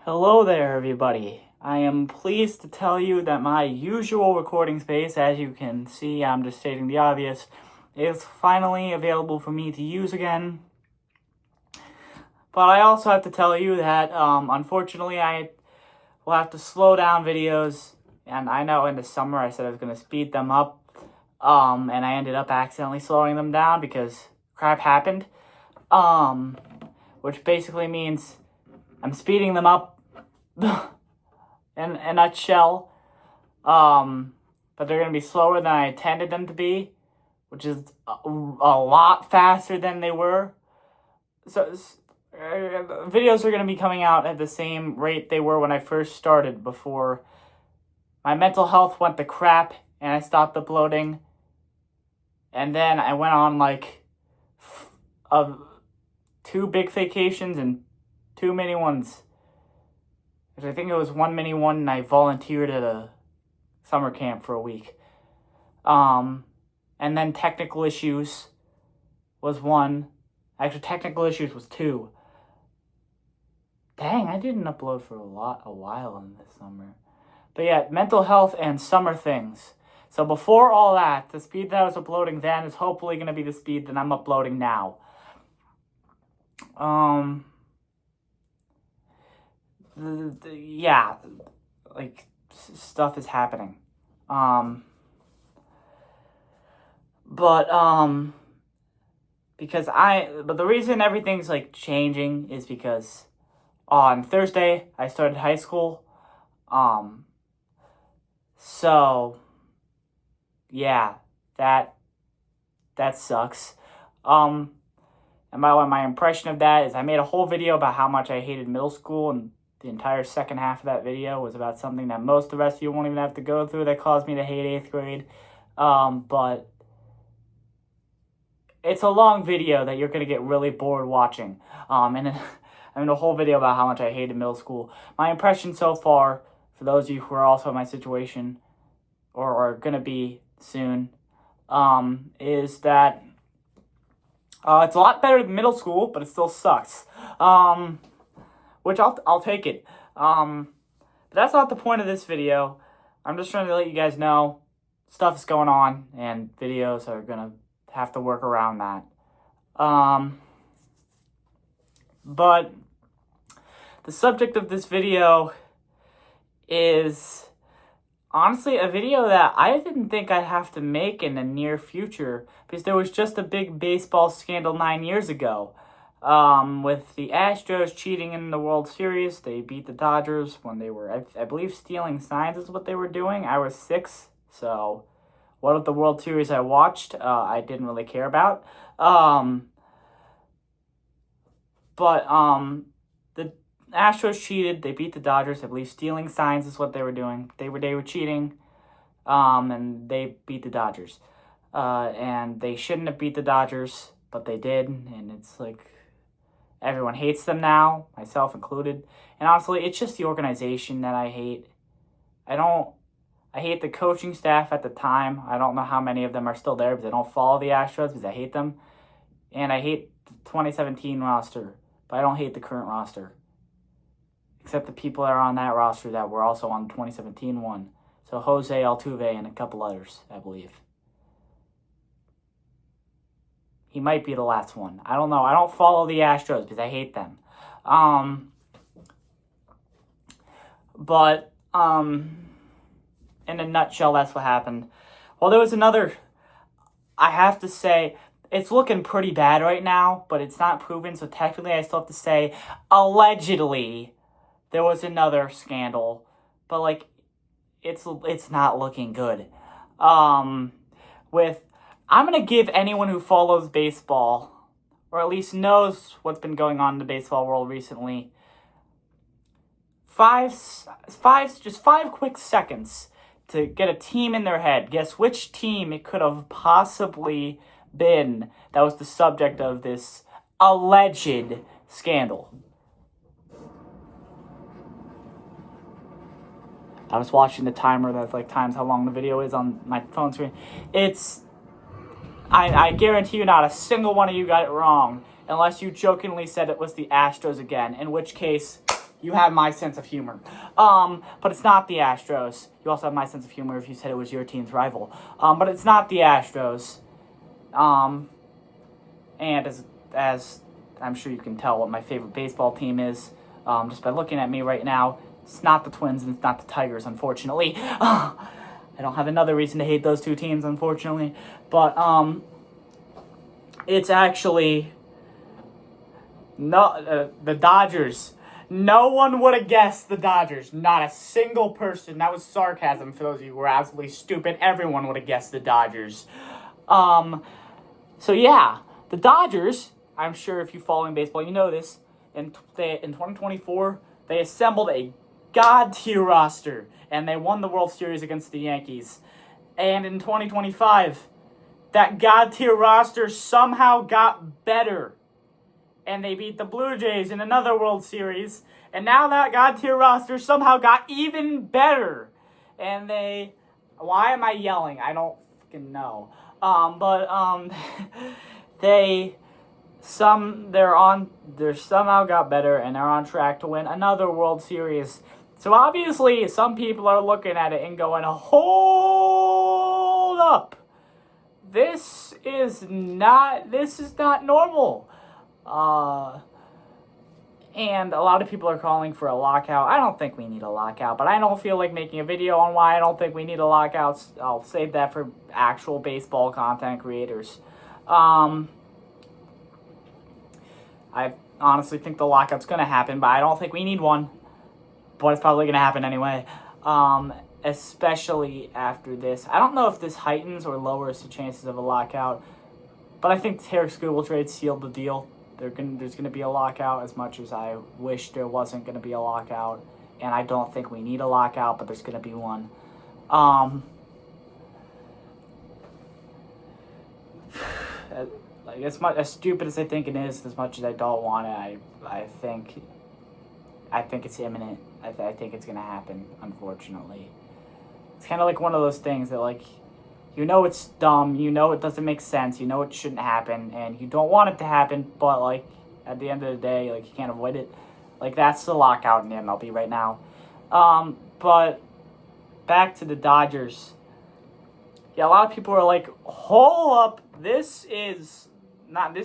Hello there, everybody. I am pleased to tell you that my usual recording space, as you can see, I'm just stating the obvious, is finally available for me to use again. But I also have to tell you that, unfortunately, I will have to slow down videos. And I know in the summer I said I was going to speed them up, and I ended up accidentally slowing them down because crap happened. Which basically means I'm speeding them up in a nutshell. But they're going to be slower than I intended them to be, which is a lot faster than they were. So videos are going to be coming out at the same rate they were when I first started, before my mental health went to crap and I stopped uploading. And then I went on like 2 big vacations and 2 mini ones. I think it was 1 mini one, and I volunteered at a summer camp for a week. And then technical issues was 1. Actually, technical issues was 2. Dang, I didn't upload for a while in this summer. But yeah, mental health and summer things. So before all that, the speed that I was uploading then is hopefully going to be the speed that I'm uploading now. Yeah, like, stuff is happening. But the reason everything's like changing is because on Thursday I started high school. So yeah, that sucks. And my impression of that is I made a whole video about how much I hated middle school, and the entire second half of that video was about something that most of the rest of you won't even have to go through that caused me to hate 8th grade. But it's a long video that you're going to get really bored watching. And then I made a whole video about how much I hated middle school. My impression so far, for those of you who are also in my situation, or are going to be soon, is that it's a lot better than middle school, but it still sucks. Which I'll take it. But that's not the point of this video. I'm just trying to let you guys know stuff is going on, and videos are gonna have to work around that. But the subject of this video is honestly a video that I didn't think I'd have to make in the near future, because there was just a big baseball scandal 9 years ago. With the Astros cheating in the World Series. They beat the Dodgers when they were, I believe, stealing signs is what they were doing. I was 6, so one of the World Series I watched, I didn't really care about. But the Astros cheated. They beat the Dodgers. I believe stealing signs is what they were doing. They were cheating, and they beat the Dodgers. And they shouldn't have beat the Dodgers, but they did, and it's like, everyone hates them now, myself included. And honestly, it's just the organization that I hate. I hate the coaching staff at the time. I don't know how many of them are still there because I don't follow the Astros because I hate them. And I hate the 2017 roster, but I don't hate the current roster. Except the people that are on that roster that were also on the 2017 one. So Jose Altuve and a couple others, I believe. He might be the last one. I don't know. I don't follow the Astros because I hate them. But in a nutshell, that's what happened. Well, there was another, I have to say, it's looking pretty bad right now, but it's not proven, so technically I still have to say, allegedly, there was another scandal. But, like, it's not looking good. I'm going to give anyone who follows baseball, or at least knows what's been going on in the baseball world recently, 5 quick seconds to get a team in their head. Guess which team it could have possibly been that was the subject of this alleged scandal. I was watching the timer that like times how long the video is on my phone screen. I guarantee you not a single one of you got it wrong, unless you jokingly said it was the Astros again, in which case, you have my sense of humor. But it's not the Astros. You also have my sense of humor if you said it was your team's rival. But it's not the Astros. And as I'm sure you can tell what my favorite baseball team is, just by looking at me right now, it's not the Twins and it's not the Tigers, unfortunately. I don't have another reason to hate those two teams, unfortunately. But it's actually the Dodgers. No one would have guessed the Dodgers. Not a single person. That was sarcasm for those of you who were absolutely stupid. Everyone would have guessed the Dodgers. So yeah, the Dodgers, I'm sure if you're following baseball, you know this. In 2024, they assembled a God-tier roster, and they won the World Series against the Yankees. And in 2025, that God-tier roster somehow got better. And they beat the Blue Jays in another World Series. And now that God-tier roster somehow got even better. And why am I yelling? I don't fucking know. They somehow got better and they're on track to win another World Series. So obviously some people are looking at it and going, hold up. This is not normal. And a lot of people are calling for a lockout. I don't think we need a lockout, but I don't feel like making a video on why I don't think we need a lockout. I'll save that for actual baseball content creators. I honestly think the lockout's going to happen, but I don't think we need one. But it's probably going to happen anyway. Especially after this. I don't know if this heightens or lowers the chances of a lockout, but I think Tarik Skubal trade sealed the deal. There's going to be a lockout, as much as I wish there wasn't going to be a lockout. And I don't think we need a lockout, but there's going to be one. Like, as stupid as I think it is, as much as I don't want it, I think it's imminent. I think it's going to happen, unfortunately. It's kind of like one of those things that, like, you know it's dumb, you know it doesn't make sense, you know it shouldn't happen, and you don't want it to happen, but, like, at the end of the day, like, you can't avoid it. Like, that's the lockout in the MLB right now. But back to the Dodgers. Yeah, a lot of people are like, hold up, this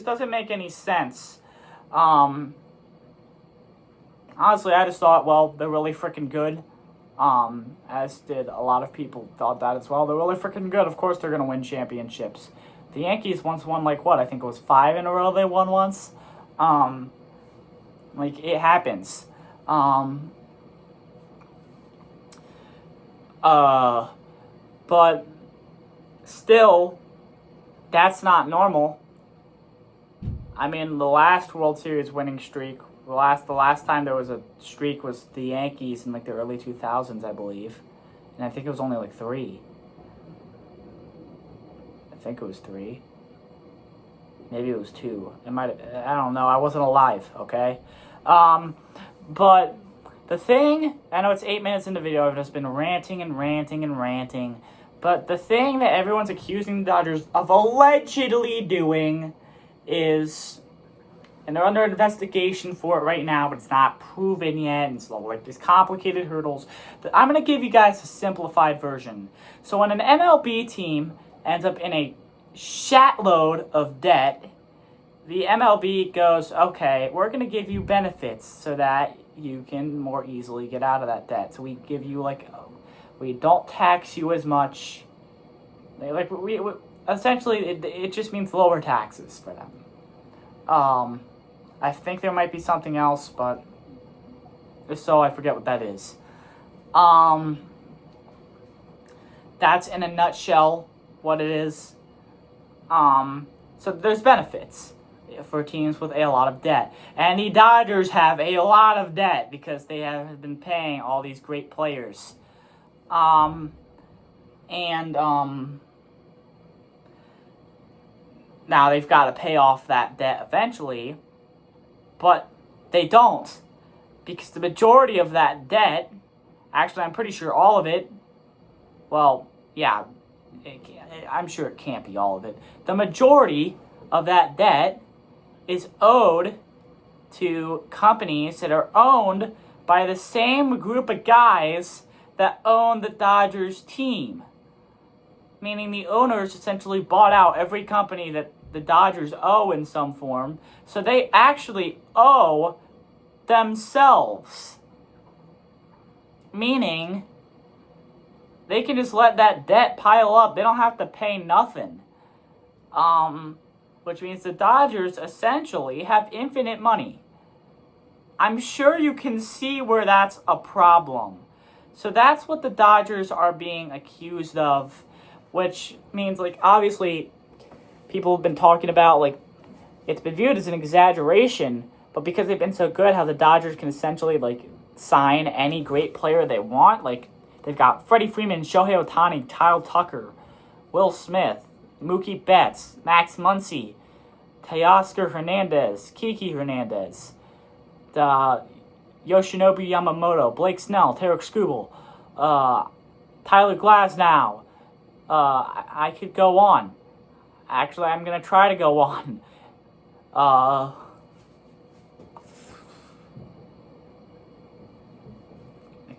doesn't make any sense. Honestly, I just thought, well, they're really freaking good. As did a lot of people thought that as well. They're really freaking good. Of course they're going to win championships. The Yankees once won, like, what? I think it was 5 in a row they won once. Like, it happens. But still, that's not normal. I mean, the last World Series winning streak, the last time there was a streak was the Yankees in, like, the early 2000s, I believe. And I think it was only, like, 3. I think it was 3. Maybe it was 2. I don't know. I wasn't alive, okay? But the thing, I know it's 8 minutes in the video, I've just been ranting and ranting and ranting. But the thing that everyone's accusing the Dodgers of allegedly doing is, and they're under investigation for it right now, but it's not proven yet, and so, like, these complicated hurdles. I'm going to give you guys a simplified version. So when an MLB team ends up in a shatload of debt, the MLB goes, okay, we're going to give you benefits so that you can more easily get out of that debt. So we give you, like, we don't tax you as much. We essentially, it just means lower taxes for them. I think there might be something else, but if so, I forget what that is. That's in a nutshell what it is. So there's benefits for teams with a lot of debt. And the Dodgers have a lot of debt because they have been paying all these great players. Now they've got to pay off that debt eventually, but they don't, because the majority of that debt, actually I'm pretty sure all of it, well, yeah, I'm sure it can't be all of it. The majority of that debt is owed to companies that are owned by the same group of guys that own the Dodgers team. Meaning the owners essentially bought out every company that the Dodgers owe in some form. So they actually owe themselves. Meaning they can just let that debt pile up. They don't have to pay nothing. Which means the Dodgers essentially have infinite money. I'm sure you can see where that's a problem. So that's what the Dodgers are being accused of, which means, like, obviously people have been talking about, like, it's been viewed as an exaggeration, but because they've been so good, how the Dodgers can essentially, like, sign any great player they want. Like, they've got Freddie Freeman, Shohei Ohtani, Kyle Tucker, Will Smith, Mookie Betts, Max Muncy, Teoscar Hernandez, Kiki Hernandez, Yoshinobu Yamamoto, Blake Snell, Tarek Skubal, Tyler Glasnow. I could go on. Actually, I'm going to try to go on.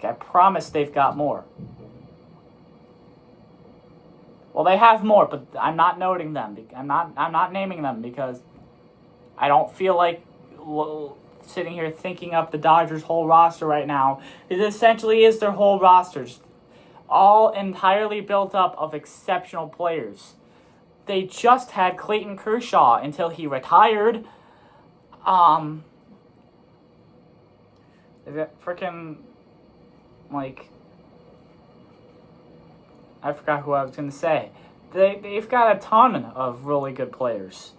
I promise they've got more. Well, they have more, but I'm not noting them. I'm not naming them because I don't feel like sitting here thinking up the Dodgers' whole roster right now. It essentially is their whole rosters, all entirely built up of exceptional players. They just had Clayton Kershaw until he retired. Freaking, like, I forgot who I was going to say. They've got a ton of really good players.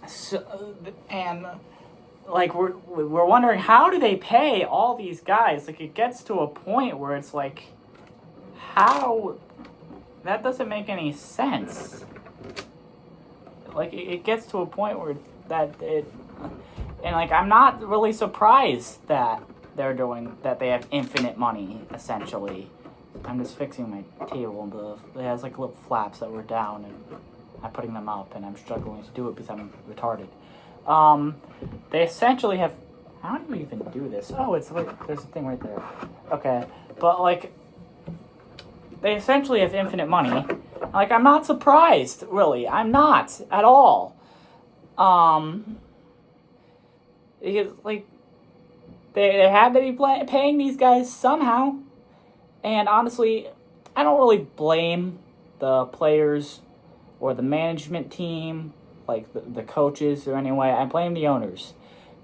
So, and, like, we're wondering, how do they pay all these guys? Like, it gets to a point where it's like, how? That doesn't make any sense. Like, it gets to a point where and, like, I'm not really surprised that that they have infinite money, essentially. I'm just fixing my table, and it has, like, little flaps that were down, and I'm putting them up, and I'm struggling to do it because I'm retarded. They essentially have, how do you even do this? Oh, it's like, there's a thing right there. Okay, but, like, they essentially have infinite money. Like, I'm not surprised, really. I'm not at all. Because, like, they had to be paying these guys somehow. And honestly, I don't really blame the players or the management team, like the coaches or anyway. I blame the owners.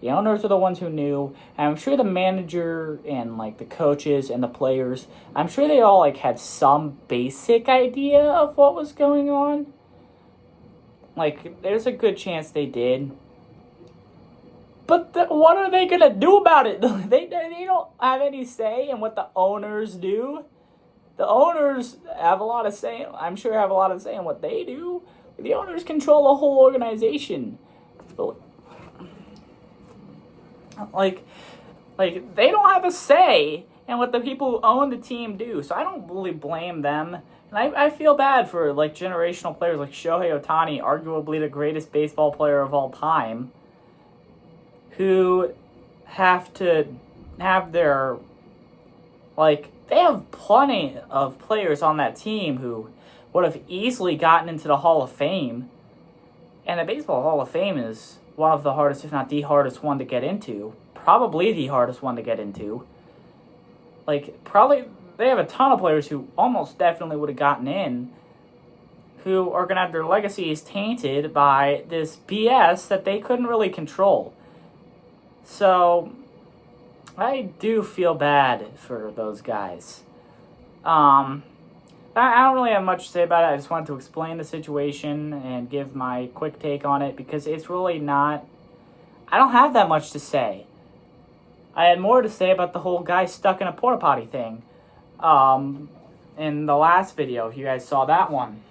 The owners are the ones who knew. And I'm sure the manager and, like, the coaches and the players, I'm sure they all, like, had some basic idea of what was going on. Like, there's a good chance they did. But what are they going to do about it? They don't have any say in what the owners do. The owners have a lot of say. I'm sure have a lot of say in what they do. The owners control the whole organization. Like they don't have a say in what the people who own the team do. So I don't really blame them. And I feel bad for, like, generational players like Shohei Ohtani, arguably the greatest baseball player of all time, who have to have their, like, they have plenty of players on that team who would have easily gotten into the Hall of Fame. And the Baseball Hall of Fame is one of the hardest, if not the hardest one to get into. Probably the hardest one to get into. Like, probably, they have a ton of players who almost definitely would have gotten in, who are going to have their legacies tainted by this BS that they couldn't really control. So, I do feel bad for those guys. I don't really have much to say about it. I just wanted to explain the situation and give my quick take on it, because it's really not, I don't have that much to say. I had more to say about the whole guy stuck in a porta potty thing in the last video, if you guys saw that one.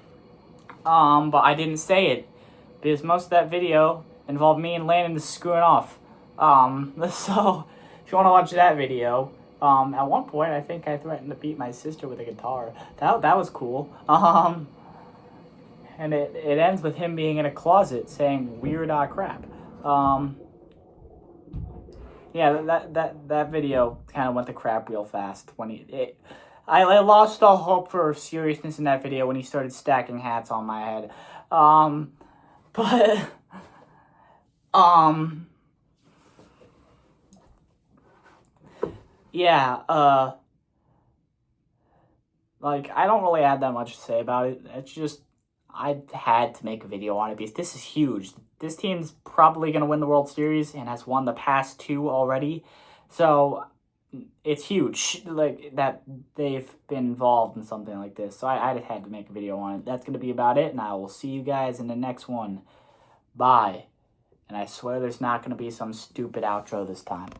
But I didn't say it because most of that video involved me and Landon just screwing off. So if you want to watch that video, at one point I think I threatened to beat my sister with a guitar. That was cool. And it ends with him being in a closet saying weird crap. Yeah, that video kind of went to crap real fast when I lost all hope for seriousness in that video when he started stacking hats on my head. But yeah, like, I don't really have that much to say about it. It's just, I had to make a video on it because this is huge. This team's probably going to win the World Series and has won the past two already. So, it's huge, like, that they've been involved in something like this. So, I just had to make a video on it. That's going to be about it, and I will see you guys in the next one. Bye. And I swear there's not going to be some stupid outro this time.